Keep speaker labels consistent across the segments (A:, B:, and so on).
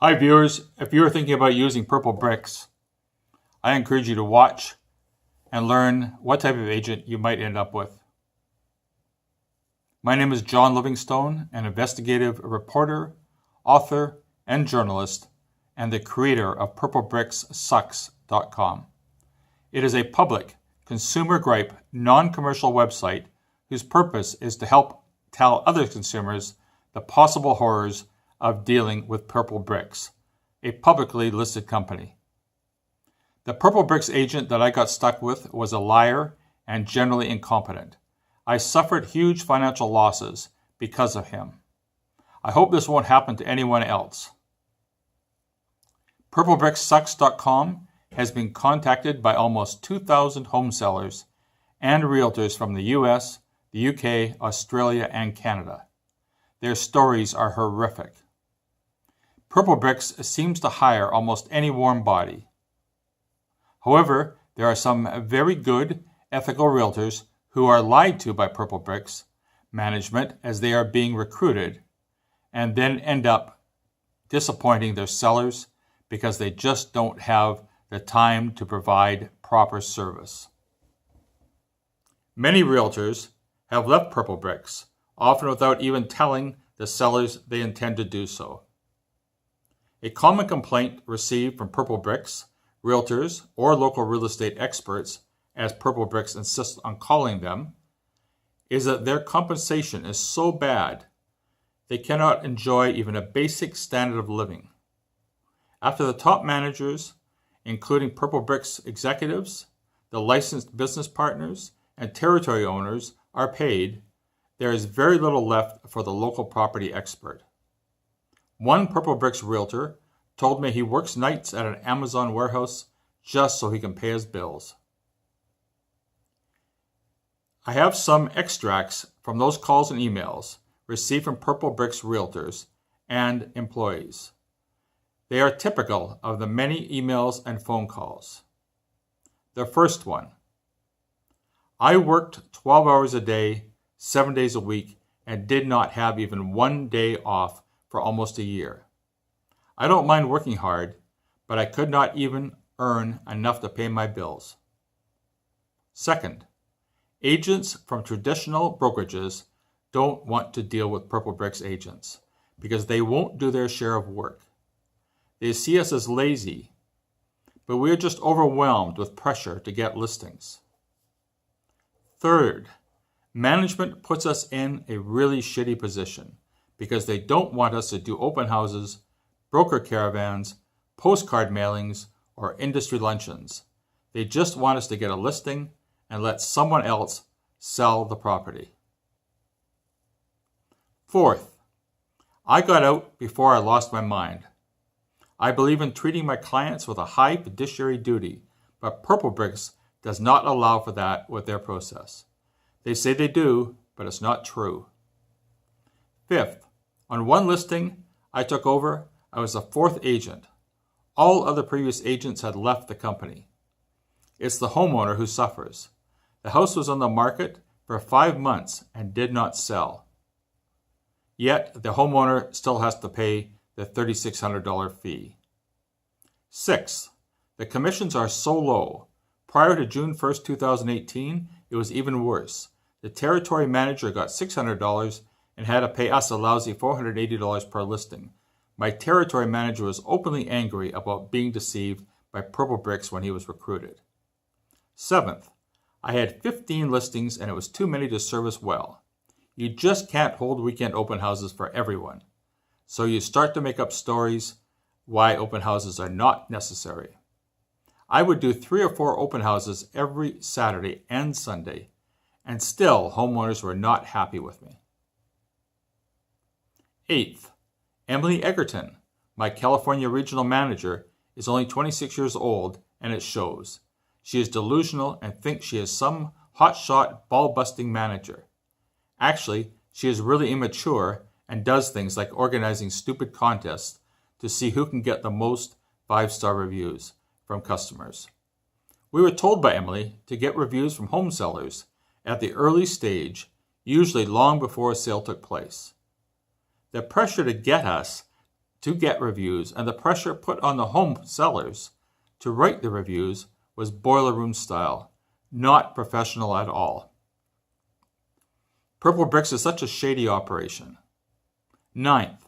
A: Hi viewers, if you're thinking about using Purple Bricks, I encourage you to watch and learn what type of agent you might end up with. My name is John Livingstone, an investigative reporter, author, and journalist, and the creator of PurplebricksSUCKS.com. It is a public, consumer gripe, non-commercial website whose purpose is to help tell other consumers the possible horrors of dealing with Purple Bricks, a publicly listed company. The Purple Bricks agent that I got stuck with was a liar and generally incompetent. I suffered huge financial losses because of him. I hope this won't happen to anyone else. PurplebricksSUCKS.com has been contacted by almost 2,000 home sellers and realtors from the US, the UK, Australia, and Canada. Their stories are horrific. Purple Bricks seems to hire almost any warm body. However, there are some very good, ethical realtors who are lied to by Purple Bricks management as they are being recruited and then end up disappointing their sellers because they just don't have the time to provide proper service. Many realtors have left Purple Bricks, often without even telling the sellers they intend to do so. A common complaint received from Purple Bricks, realtors, or local real estate experts, as Purple Bricks insists on calling them, is that their compensation is so bad they cannot enjoy even a basic standard of living. After the top managers, including Purple Bricks executives, the licensed business partners, and territory owners, are paid, there is very little left for the local property expert. One Purple Bricks realtor told me he works nights at an Amazon warehouse just so he can pay his bills. I have some extracts from those calls and emails received from Purple Bricks realtors and employees. They are typical of the many emails and phone calls. The first one: I worked 12 hours a day, 7 days a week, and did not have even one day off for almost a year. I don't mind working hard, but I could not even earn enough to pay my bills. Second, agents from traditional brokerages don't want to deal with Purple Bricks agents because they won't do their share of work. They see us as lazy, but we are just overwhelmed with pressure to get listings. Third, management puts us in a really shitty position because they don't want us to do open houses, broker caravans, postcard mailings, or industry luncheons. They just want us to get a listing and let someone else sell the property. Fourth, I got out before I lost my mind. I believe in treating my clients with a high fiduciary duty, but Purple Bricks does not allow for that with their process. They say they do, but it's not true. Fifth, on one listing I took over, I was the fourth agent. All other previous agents had left the company. It's the homeowner who suffers. The house was on the market for 5 months and did not sell. Yet the homeowner still has to pay the $3,600 fee. Sixth, the commissions are so low. Prior to June 1st, 2018, it was even worse. The territory manager got $600 and had to pay us a lousy $480 per listing. My territory manager was openly angry about being deceived by Purple Bricks when he was recruited. Seventh, I had 15 listings and it was too many to service well. You just can't hold weekend open houses for everyone. So you start to make up stories why open houses are not necessary. I would do 3 or 4 open houses every Saturday and Sunday, and still homeowners were not happy with me. Eighth, Emily Egerton, my California regional manager, is only 26 years old, and it shows. She is delusional and thinks she is some hotshot, ball-busting manager. Actually, she is really immature and does things like organizing stupid contests to see who can get the most 5-star reviews from customers. We were told by Emily to get reviews from home sellers at the early stage, usually long before a sale took place. The pressure to get us to get reviews, and the pressure put on the home sellers to write the reviews was boiler room style, not professional at all. Purplebricks is such a shady operation. 9th,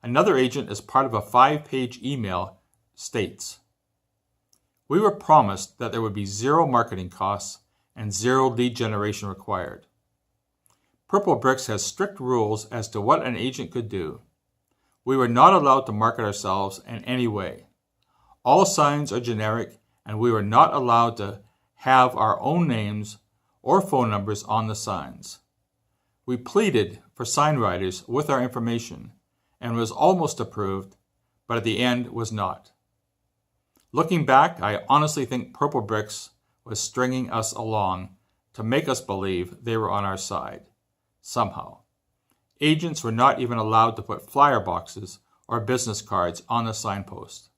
A: another agent as part of a 5-page email states, "We were promised that there would be 0 marketing costs and 0 lead generation required. Purplebricks has strict rules as to what an agent could do. We were not allowed to market ourselves in any way. All signs are generic, and we were not allowed to have our own names or phone numbers on the signs. We pleaded for sign writers with our information and was almost approved, but at the end was not. Looking back, I honestly think Purplebricks was stringing us along to make us believe they were on our side, somehow. Agents were not even allowed to put flyer boxes or business cards on the signpost.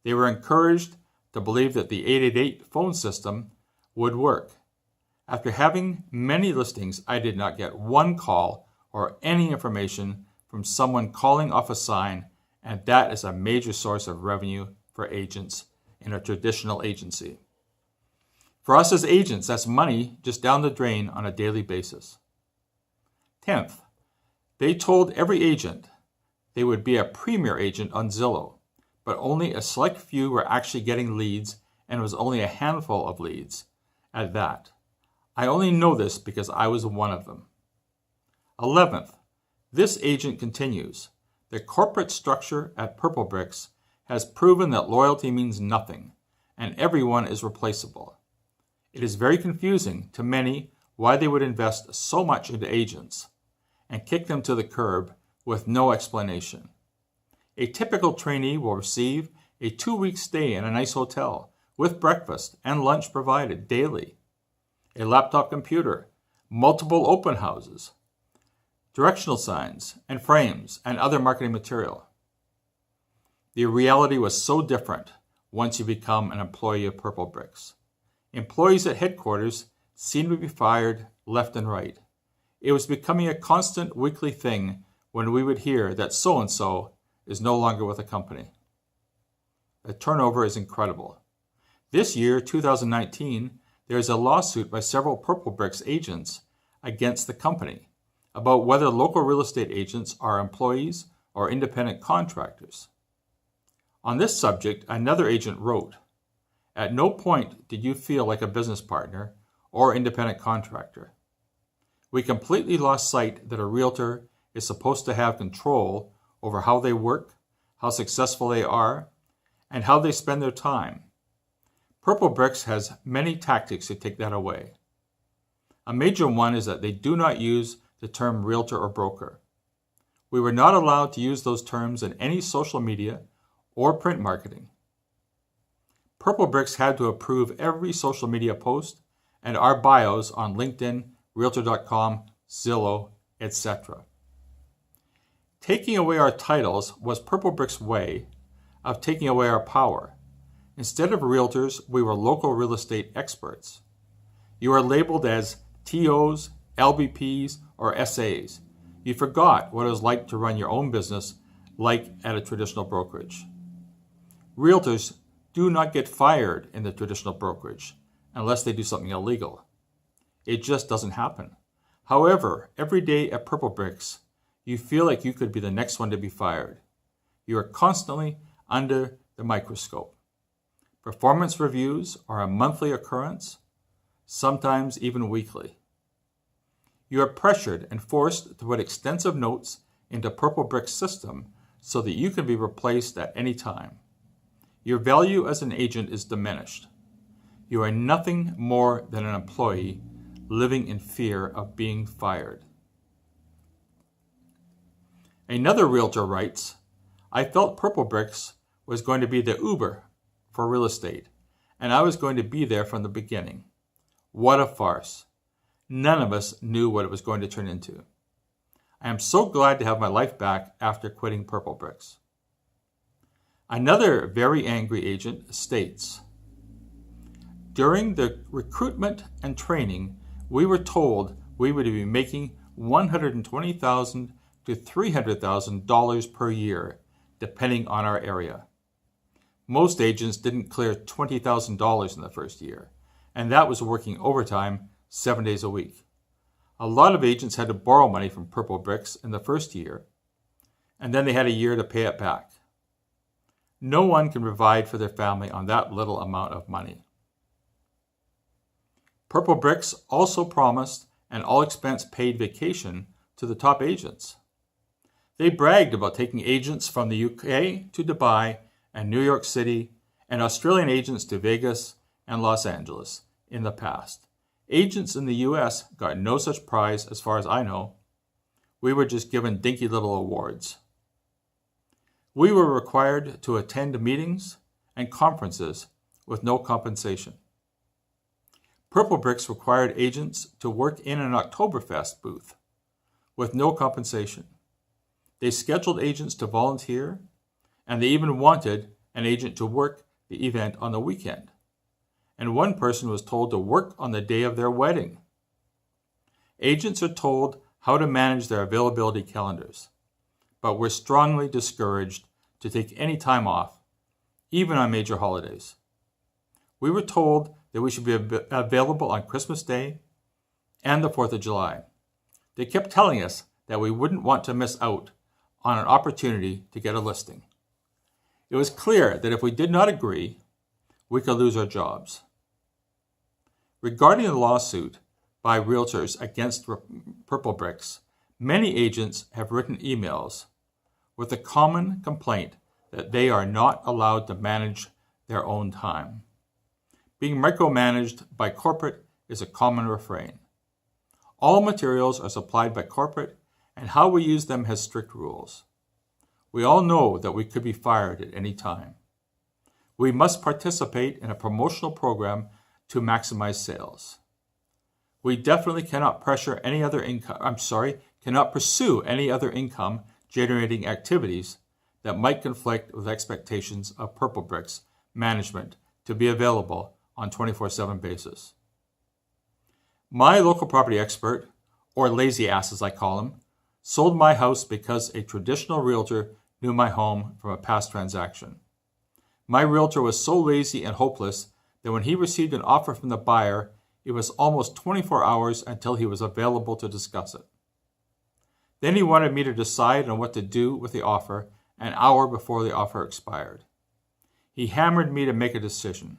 A: They were encouraged to believe that the 888 phone system would work. After having many listings, I did not get one call or any information from someone calling off a sign, and that is a major source of revenue for agents in a traditional agency. For us as agents, that's money just down the drain on a daily basis. 10th, they told every agent they would be a premier agent on Zillow, but only a select few were actually getting leads, and it was only a handful of leads at that. I only know this because I was one of them. 11th, this agent continues. The corporate structure at Purplebricks has proven that loyalty means nothing, and everyone is replaceable. It is very confusing to many why they would invest so much into agents and kick them to the curb with no explanation. A typical trainee will receive a 2-week stay in a nice hotel with breakfast and lunch provided daily, a laptop computer, multiple open houses, directional signs and frames, and other marketing material. The reality was so different once you become an employee of Purplebricks. Employees at headquarters seemed to be fired left and right. It was becoming a constant weekly thing when we would hear that so-and-so is no longer with the company. The turnover is incredible. This year, 2019, there is a lawsuit by several Purplebricks agents against the company about whether local real estate agents are employees or independent contractors. On this subject, another agent wrote, "At no point did you feel like a business partner or independent contractor. We completely lost sight that a realtor is supposed to have control over how they work, how successful they are, and how they spend their time. Purplebricks has many tactics to take that away. A major one is that they do not use the term realtor or broker. We were not allowed to use those terms in any social media or print marketing. Purplebricks had to approve every social media post and our bios on LinkedIn, Realtor.com, Zillow, etc. Taking away our titles was Purplebricks' way of taking away our power. Instead of realtors, we were local real estate experts. You are labeled as TOs, LBPs, or SAs. You forgot what it was like to run your own business like at a traditional brokerage. Realtors do not get fired in the traditional brokerage unless they do something illegal. It just doesn't happen. However, every day at Purplebricks, you feel like you could be the next one to be fired. You are constantly under the microscope. Performance reviews are a monthly occurrence, sometimes even weekly. You are pressured and forced to put extensive notes into Purplebricks' system so that you can be replaced at any time. Your value as an agent is diminished. You are nothing more than an employee living in fear of being fired. Another realtor writes, I felt Purplebricks was going to be the Uber for real estate, and I was going to be there from the beginning. What a farce. None of us knew what it was going to turn into. I am so glad to have my life back after quitting Purplebricks. Another very angry agent states, during the recruitment and training, we were told we would be making $120,000 to $300,000 per year depending on our area. Most agents didn't clear $20,000 in the first year, and that was working overtime 7 days a week. A lot of agents had to borrow money from Purplebricks in the first year, and then they had a year to pay it back. No one can provide for their family on that little amount of money. Purplebricks also promised an all-expense-paid vacation to the top agents. They bragged about taking agents from the UK to Dubai and New York City and Australian agents to Vegas and Los Angeles in the past. Agents in the US got no such prize as far as I know. We were just given dinky little awards. We were required to attend meetings and conferences with no compensation. Purplebricks required agents to work in an Oktoberfest booth with no compensation. They scheduled agents to volunteer, and they even wanted an agent to work the event on the weekend. And one person was told to work on the day of their wedding. Agents are told how to manage their availability calendars, but we're strongly discouraged to take any time off, even on major holidays. We were told that we should be available on Christmas Day and the 4th of July. They kept telling us that we wouldn't want to miss out on an opportunity to get a listing. It was clear that if we did not agree, we could lose our jobs. Regarding the lawsuit by realtors against Purplebricks, many agents have written emails with the common complaint that they are not allowed to manage their own time. Being micromanaged by corporate is a common refrain. All materials are supplied by corporate, and how we use them has strict rules. We all know that we could be fired at any time. We must participate in a promotional program to maximize sales. We definitely cannot pursue any other income generating activities that might conflict with expectations of Purplebricks management to be available on 24/7 basis. My local property expert, or lazy ass as I call him, sold my house because a traditional realtor knew my home from a past transaction. My realtor was so lazy and hopeless that when he received an offer from the buyer, it was almost 24 hours until he was available to discuss it. Then he wanted me to decide on what to do with the offer an hour before the offer expired. He hammered me to make a decision.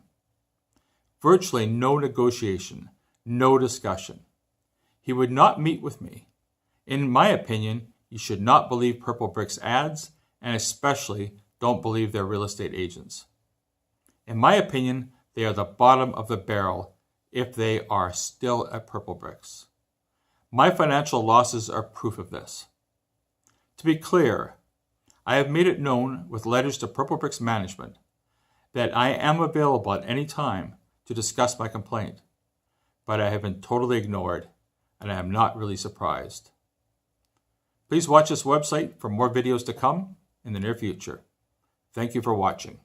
A: Virtually no negotiation, no discussion. He would not meet with me. In my opinion, you should not believe Purplebricks ads, and especially don't believe their real estate agents. In my opinion, they are the bottom of the barrel if they are still at Purplebricks. My financial losses are proof of this. To be clear, I have made it known with letters to Purplebricks management that I am available at any time to discuss my complaint, but I have been totally ignored, and I am not really surprised. Please watch this website for more videos to come in the near future. Thank you for watching.